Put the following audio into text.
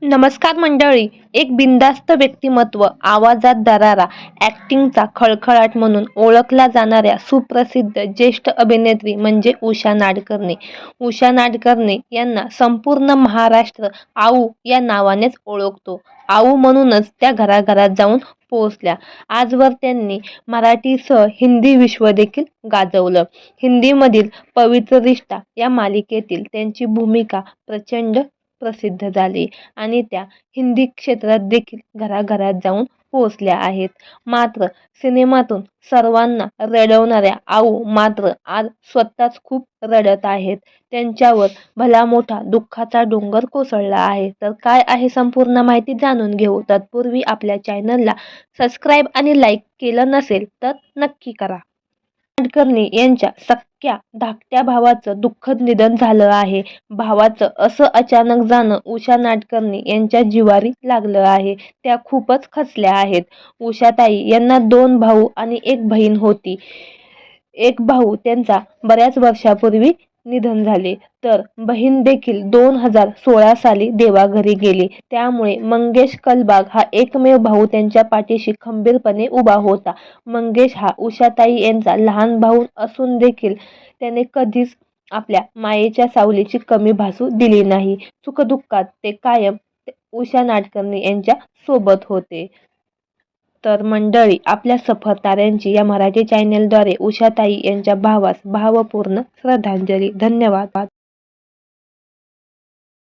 नमस्कार मंडळी. एक बिनधास्त व्यक्तिमत्व, आवाजात दरारा, ॲक्टिंगचा खळखळाट म्हणून ओळखल्या जाणाऱ्या सुप्रसिद्ध ज्येष्ठ अभिनेत्री म्हणजे उषा नाडकर्णी. उषा नाडकर्णी यांना संपूर्ण महाराष्ट्र आऊ या नावानेच ओळखतो. आऊ म्हणूनच त्या घराघरात जाऊन पोहोचल्या. आजवर त्यांनी मराठीसह हिंदी विश्व देखील गाजवलं. हिंदीमधील पवित्र रिश्ता या मालिकेतील त्यांची भूमिका प्रचंड प्रसिद्ध झाली आणि त्या हिंदी क्षेत्रात देखील घराघरात जाऊन पोहोचल्या आहेत. मात्र सिनेमातून सर्वांना रडवणाऱ्या आऊ मात्र आज स्वतःच खूप रडत आहेत. त्यांच्यावर भला मोठा दुःखाचा डोंगर कोसळला आहे. तर काय आहे संपूर्ण माहिती जाणून घेऊ. तत्पूर्वी आपल्या चॅनलला सबस्क्राईब आणि लाईक केलं नसेल तर नक्की करा. नाडकर्णी यांच्या सख्ख्या धाकट्या भावाचं दुःखद निधन झालं आहे. भावाचं असं अचानक जाणं उषा नाडकर्णी यांच्या जिव्हारी लागलं आहे. त्या खूपच खचल्या आहेत. उषाताई यांना 2 भाऊ आणि 1 बहीण होती. एक भाऊ त्यांचा बऱ्याच वर्षापूर्वी निधन झाले, तर बहीण देखील 2016 साली देवाघरी गेली. त्यामुळे मंगेश कलबाग हा एकमेव भाऊ त्यांच्या पाठीशी खंबीरपणे उभा होता. मंगेश हा उषाताई यांचा लहान भाऊ असून देखील त्याने कधीच आपल्या मायेच्या सावलीची कमी भासू दिली नाही. सुखदुःखात ते कायम उषा नाडकर्णी यांच्या सोबत होते. तर मंडळी, आपल्या सफर ताऱ्यांची या मराठी चॅनेलद्वारे उषाताई यांच्या भावास भावपूर्ण श्रद्धांजली. धन्यवाद.